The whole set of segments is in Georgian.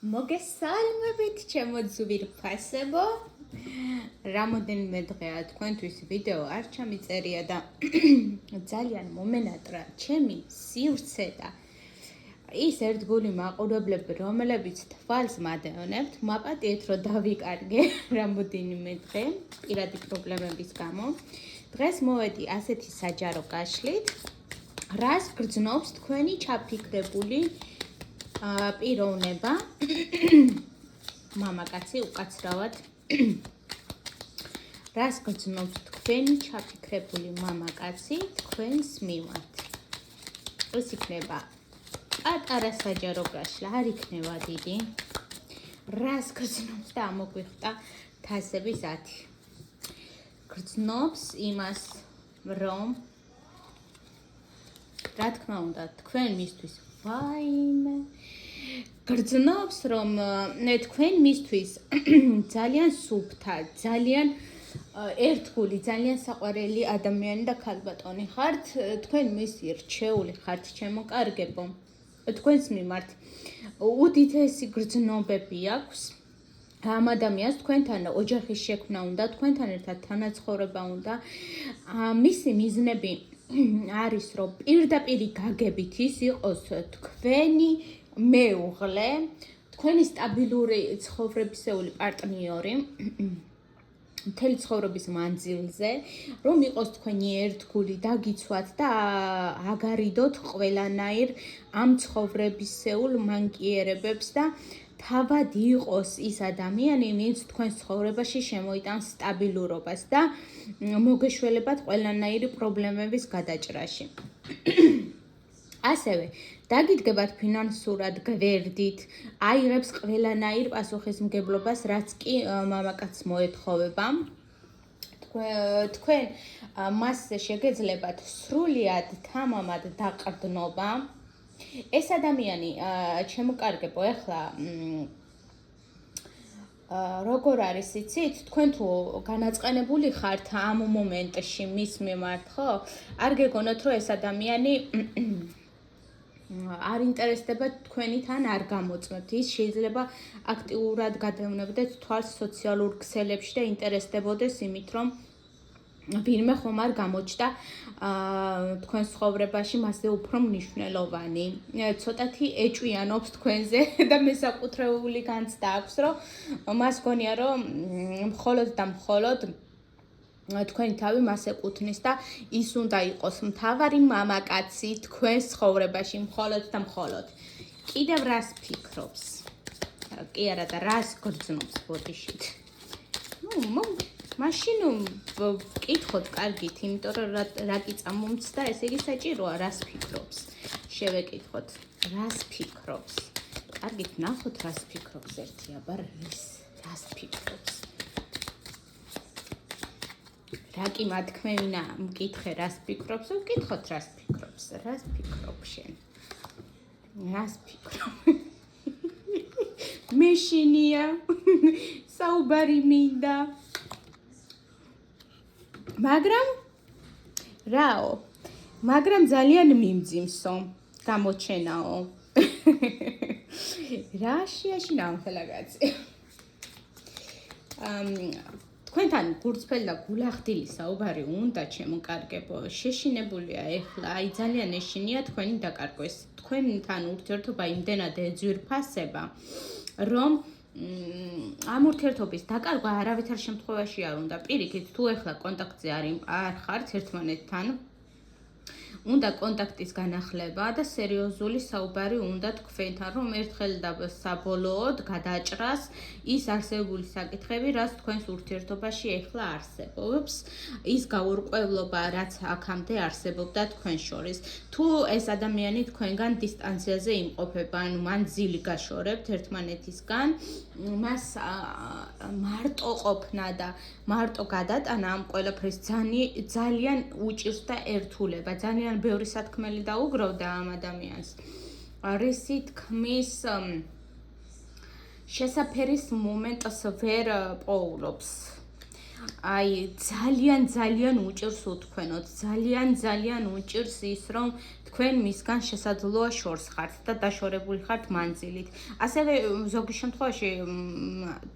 მოგესალმებით ჩემო ძვირფასებო. რამოდენიმე დღეა თქვენთვის ვიდეო არ ჩამიწერია და ძალიან მომენატრა ჩემი სივრცე და ის ერთგული მაყურებლები, რომლებიც თვალს მადევნებთ, მაპატიეთ, რომ დავიკარგე რამოდენიმე დღე პირადი პრობლემების გამო. დღეს მოვედი ასეთი საჯარო გაშლით, რას გრძნობს თქვენი ჩაფიქრებული პიროვნება. მამაკაცი უკაცრავად რას გრძნობს თქვენი ჩაფიქრებული მამაკაცი თქვენს მიმართ. ეს იქნება პატარა საჯარო გაშლა, არ იქნება დიდი. რას გრძნობს და ამოგვიხდა თასები 10. გრძნობს იმას, რომ რა თქმა უნდა თქვენ მისთვის ვაიმე გრძნობს, რომ თქვენ მისთვის ძალიან სუფთა, ძალიან ერთგული, ძალიან საყვარელი ადამიანი და ქალბატონი ხართ, თქვენ მისი რჩეული ხართ, ჩემო კარგებო. თქვენს მიმართ უდიდესი გრძნობები აქვს. ამ ადამიანს თქვენთან ოჯახის შექმნა უნდა, თქვენთან ერთად თანაცხოვრება უნდა. მისი მიზნები არის, რომ პირდაპირ გაგებით ის იყოს თქვენი მეუღლე, თქვენი სტაბილური ცხოვრებისეული პარტნიორი მთელი ცხოვრების მანძილზე, რომ იყოს თქვენი ერთგული, დაგიცვათ და აგარიდოთ ყველანაირ ამ ცხოვრებისეულ მანკიერებებს და თავად იყოს ის ადამიანი, ვინც თქვენს ცხოვრებაში შემოიტანს სტაბილურობას და მოგეშველებათ ყველანაირი პრობლემების გადაჭრაში. ასევე დაგიდგებათ ფინანსურად გვერდით, აიღებს ყველანაირ პასუხისმგებლობას, რაც კი მამაკაცს მოეთხოვება. თქვენ მასზე შეგეძლებათ სრულიად თამამად დაყრდნობა. ეს ადამიანი, ჩემო კარგებო, ეხლა როგორ არის იცით, თქვენ თუ განაწყენებული ხართ ამ მომენტში მის მიმართ, ხო? არ გეგონოთ, რომ ეს ადამიანი არ ინტერესდება თქვენით ან არ გამოწმებთ. ის შეიძლება აქტიურად გადავნებდეს თვალს სოციალურ ქსელებში და ინტერესდებოდეს იმით, რომ ვინმე ხომ არ გამოჩნდა თქვენ ცხოვრებაში მასზე უფრო მნიშვნელოვანი. ცოტათი ეჭვიანობს თქვენზე და მესაკუთრებული განცდა აქვს, რომ მას გონია, რომ მხოლოდ და მხოლოდ თქვენი თავი მას ეკუთვნის და ის უნდა იყოს მთავარი მამაკაცი თქვენს ცხოვრებაში მხოლოდ და მხოლოდ. კიდევ რას ფიქრობს? კი არა და რას გრძნობს ბოდიშით? მაშინ ვკითხოთ კარგით, იმიტომ რომ რა კი წამომცდა, ესე იგი საჭიროა რას ფიქრობს. შევეკითხოთ, რას ფიქრობს? კარგით ნახოთ რას ფიქრობს ერთი აბარ რას ფიქრობს. რა კი მათქმევინა მკითხე რას ფიქრობს, ვკითხოთ რას ფიქრობს. რას ფიქრობ შენ? რას ფიქრობ? მეშინია საუბარი მინდა. მაგრამ ძალიან მიმძიმსო, გამოჩენაო. რა შეაშინა ამ ხელაგაცი? თქვენთან გურწფელი და გულახდილი საუბარი უნდა, ჩემო კარგებო. შეშინებულია ეხლა, აი ძალიან ეშინია თქვენი დაკარგვეს. თქვენთან ურთიერთობა იმდენად ეძვირფასება, რომ ამ ურთიერთობის დაკარგვა არავითარ შემთხვევაში არ უნდა. პირიქით, თუ ეხლა კონტაქტზე არ ხართ ერთმანეთთან, უნდა კონტაქტის განახლება და სერიოზული საუბარი უნდა თქვენთან, რომ ერთხელ და საბოლოოდ გადაჭრას ის არსებული საკითხები, რაც თქვენს ურთიერთობაში ეხლა არსებობს, ის გაურკვევლობა, რაც აქამდე არსებობდა თქვენ შორის. თუ ეს ადამიანი თქვენგან დისტანციაზე იმყოფება, ანუ მან ძილი გაშორებთ ერთმანეთისგან, მას მარტო ყოფნა და მარტო გადატანა ამ ყველაფრის ძალიან უჭირს და ერთულება. ძალიან ბევრი სათქმელი დაუგროვდა ამ ადამიანს. რისი თქმის შესაფერის მომენტს ვერ პოულობს. აი ძალიან უჭირს უთქვენოთ, ძალიან უჭირს ის, რომ თქვენ მისგან შესაძლოა შორს ხართ და დაშორებული ხართ მანძილით. ასევე ზოგი შემთხვევაში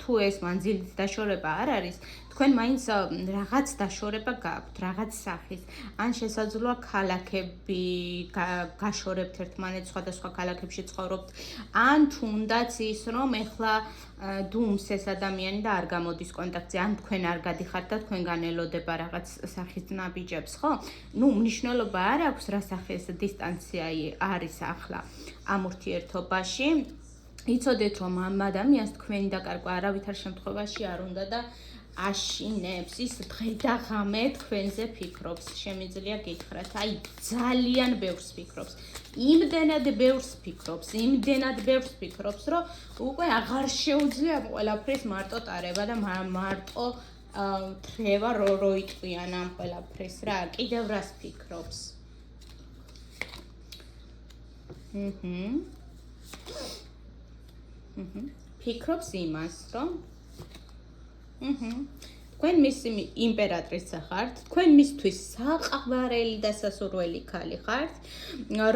თუ ეს მანძილით დაშორება არ არის, თქვენ მაინც რაღაც დაშორება გაქვთ, რაღაც სახის. ან შესაძლოა ქალაქები გაშორებთ ერთმანეთს, სხვადასხვა ქალაქებში ცხოვრობთ, ან თუნდაც ის, რომ ეხლა დუმს ეს ადამიანი და არ გამოდის კონტაქტზე, ან თქვენ არ გადიხართ და თქვენგან ელოდება რაღაც სახის ნაბიჯებს, ხო? ნუ მნიშვნელობა არ აქვს რა სახის დისტანცია არის ახლა ამ ურთიერთობაში. იცოდეთ, რომ ამ ადამიანს თქვენი დაკარგვა არავითარ შემთხვევაში არ უნდა და აშინებს, ის დღე და ღამე თქვენზე ფიქრობს, შემიძლია გითხრათ, აი ძალიან ბევრს ფიქრობს. იმდენად ბევრს ფიქრობს, რომ უკვე აღარ შეუძლია ყველაფრის მარტო ტარება და მარტო თრევა რო იტყვიან ამ ყველაფრის რა, კიდევ რას ფიქრობს. ფიქრობს იმას, რომ თქვენ მისი იმპერატრიცა ხართ, თქვენ მისთვის საყვარელი და სასურველი ქალი ხართ,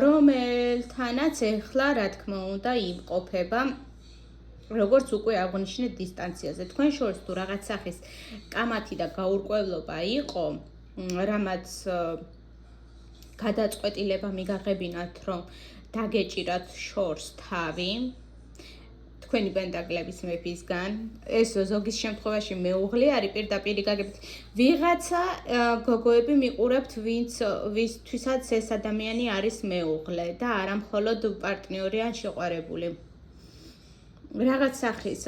რომელთანაც ეხლა, რა თქმა უნდა, იმყოფება როგორც უკვე აღნიშნეთ დისტანციაზე. თქვენ შორის თუ რაღაც სახის კამათი და გაურკვევლობა იყო, რამაც გადაწყვეტილება მიგაღებინათ, რომ დაგეჭირათ შორს თავი თქვენი პენტაკლების მეფისგან, ეს ზოგის შემთხვევაში მეუღლე არის პირდაპირ გაგებით. ვიღაცა გოგოები მიყურებთ, ვისთვისაც ეს ადამიანი არის მეუღლე და არა მხოლოდ პარტნიორი ან შეყვარებული. რაღაც სახის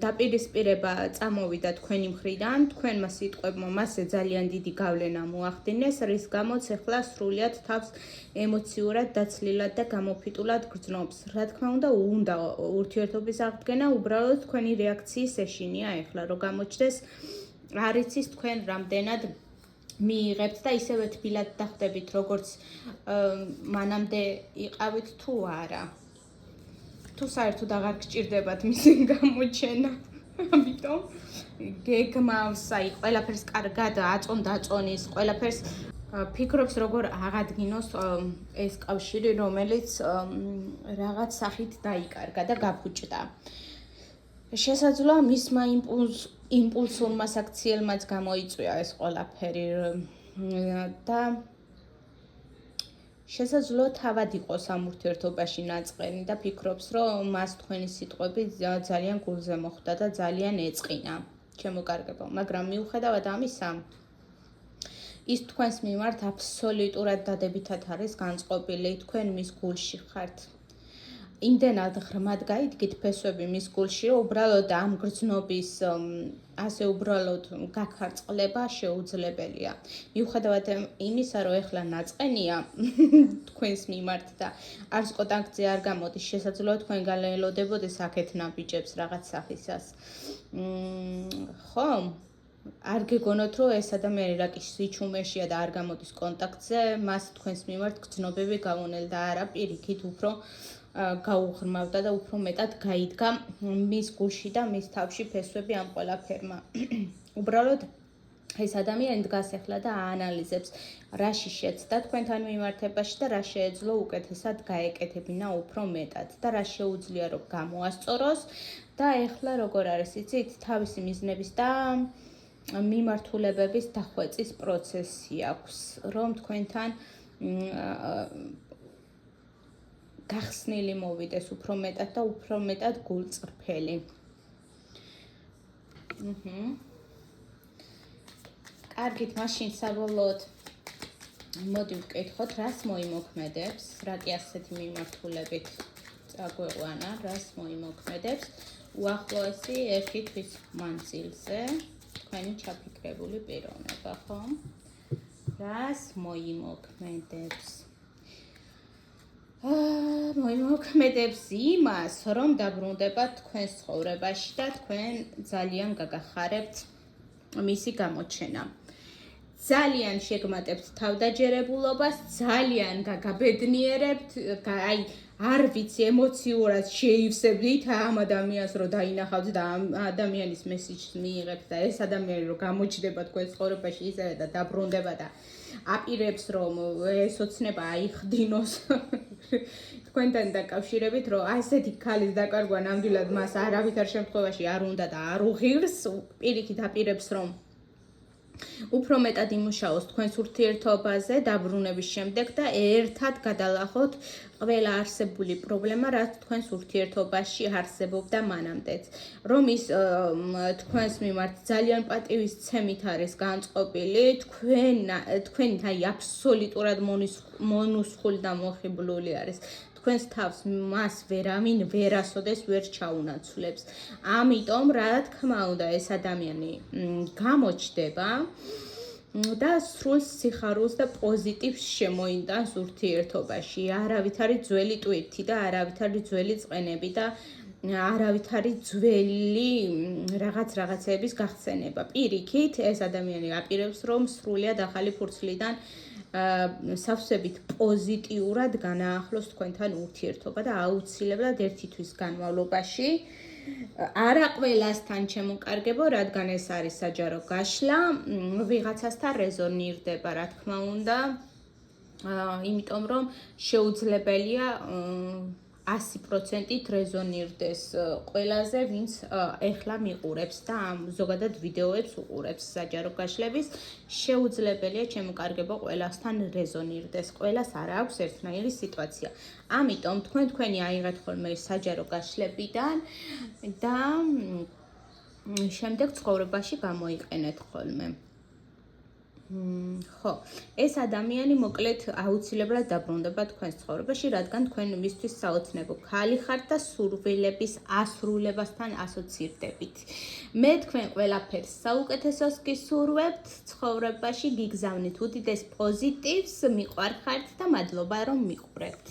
დაპირისპირება წამოვიდა თქვენი მხრიდან, თქვენმა სიტყვებმა მასზე ძალიან დიდი გავლენა მოახდინეს, რის გამოც ეხლა სრულიად თავს ემოციურად დაცლილად და გამოფიტულად გრძნობს. რა თქმა უნდა ურთიერთობის აღდგენა უბრალოდ თქვენი რეაქციის ეშინია ეხლა, რომ გამოჩნდეს არ იცის თქვენ რამდენად მიიღებთ და ისევე თბილად დახვდებით, როგორც მანამდე იყავით თუ არა. თუ საერთოდ აღარ გჭირდებათ მისი გამოჩენა. ამიტომ გეგმავს, აი ყველაფერს კარგად აწონის, ყველაფერს ფიქრობს როგორ აღადგინოს ეს კავშირი, რომელიც რაღაც სახით დაიკარგა და გაფუჭდა. შესაძლოა მისმა იმპულსურმა საქციელმაც გამოიწვია ეს ყველაფერი და შესაძლოა თავად იყოს ამ ურთიერთობაში ნაწყენი და ფიქრობს, რომ მას თქვენი სიტყვები ძალიან გულზე მოხვდა და ძალიან ეწყინა შემოკარგებო, მაგრამ მიუხედავად ამისა, ის თქვენს მიმართ აბსოლუტურად დადებითად არის განწყობილი, თქვენ მის გულში ხართ. იმდენად ღრმად გაიდგით ფესვები მის გულში, რომ უბრალოდ ამ გრძნობის ასე უბრალოდ გაქარწყლება შეუძლებელია. მიუხედავად იმისა, რომ ეხლა ნაწყენია თქვენს მიმართ და არც კონტაქტზე არ გამოდის, შესაძლოა თქვენგან ელოდებოდეს აქეთ ნაბიჯებს რაღაც სახისას. ხო? არ გეგონოთ, რომ ეს ადამიანი რაკის სიჩუმეშია და არ გამოდის კონტაქტზე, მას თქვენს მიმართ გრძნობები გავონელდა, არა პირიქით უფრო გაუღრმავდა და უფრო მეტად გაიდგა მის გულში და მის თავში ფესვები ამ ყველაფერმა. უბრალოდ ეს ადამიანი დგას ახლა და აანალიზებს, რაში შეცდა თქვენთან მიმართებაში და რა შეეძლო უკეთესად გაეკეთებინა უფრო მეტად და რა შეუძლია რომ გამოასწოროს და ახლა როგორ არის, იცით, თავისი მიზნების და მიმართულებების დახვეწის პროცესი აქვს, რომ თქვენთან გახსნილი მოვიდეს უფრო მეტად და უფრო მეტად გულწრფელი. კარგით, მაშინ საბოლოოდ მოდი ვკითხოთ, რას მოიმოქმედებს, რა კი ასეთი მიმართულებით წაგვეყვანა, რას მოიმოქმედებს უახლოესი 1 თვის მანძილზე თქვენი ჩაფიქრებული პიროვნება, ხო? რას მოიმოქმედებს? მოიმოქმედებს იმას, რომ დაბრუნდებათ თქვენს ცხოვრებაში და თქვენ ძალიან გაგახარებთ მისი გამოჩენა. ძალიან შეგმატებთ თავდაჯერებულობას, ძალიან გაგაბედნიერებთ, აი არ ვიცი, ემოციურად შეივსებდით ამ ადამიანს, რომ დაინახავთ და ამ ადამიანის მესიჯს მიიღებთ და ეს ადამიანი რომ გამოჩნდება თქვენ ცხოვრებაში ისევე და დაბრუნდება და აპირებს რომ ეს ოცნება აიხდინოს თქვენთან დაკავშირებით, რომ ასეთი ქალის დაკარგვა ნამდვილად მას არავითარ შემთხვევაში არ უნდა და არ უღირს, პირიქით აპირებს რომ უფრო მეტად იმუშაოს თქვენს ურთიერთობაზე დაბრუნების შემდეგ და ერთად გადალახოთ ყველა არსებული პრობლემა, რაც თქვენს ურთიერთობაში არსებობდა მანამდეც. რომ ის თქვენს მიმართ ძალიან პატივისცემით არის განწყობილი, თქვენი აბსოლუტურად მონუსხული და მოხიბლული არის. თქვენს თავს მას ვერავინ ვერასოდეს ვერ ჩაუნაცვლებს. ამიტომ, რა თქმა უნდა, ეს ადამიანი გამოჩნდება და სრულ სიხარულს და პოზიტივს შემოიტანს ურთიერთობაში. არავითარი ძველი ტვირთი და არავითარი ძველი წყენები და არავითარი ძველი რაღაცების გახსენება. პირიქით, ეს ადამიანი აპირებს, რომ სრულიად ახალი ფურცლიდან სავსებით პოზიტიურად განაახლოს თქვენთან ურთიერთობა და აუცილებლად ერთი თვის განმავლობაში არა ყველასთან ჩემოკარგებო, რადგან ეს არის საჯარო გაშლა, ვიღაცასთან რეზონირდება, რა თქმა უნდა, იმიტომ რომ შეუძლებელია 100%-ით რეზონირდეს ყველაზე, ვინც ეხლა მიყურებს და ზოგადად ვიდეოებს უყურებს საჯარო გაშლების, შეუძლებელია ჩემოკარგებო ყველასთან რეზონირდეს, ყველას არ აქვს ერთნაირი სიტუაცია. ამიტომ თქვენი აიღეთ ხოლმე საჯარო გაშლებიდან და შემდეგ ცხოვრებაში გამოიყენეთ ხოლმე. ხო, ეს ადამიანი მოკლედ აუცილებლად დაბრუნდება თქვენს ცხოვრებაში, რადგან თქვენ მისთვის საოცნებო ქალი ხართ და სურვილების ასრულებასთან ასოცირდებით. მე თქვენ ყველაფერს საუკეთესოს გისურვებთ ცხოვრებაში, გიგზავნით უდიდეს პოზიტივს, მიყვარხართ და მადლობა რომ მიყურებთ.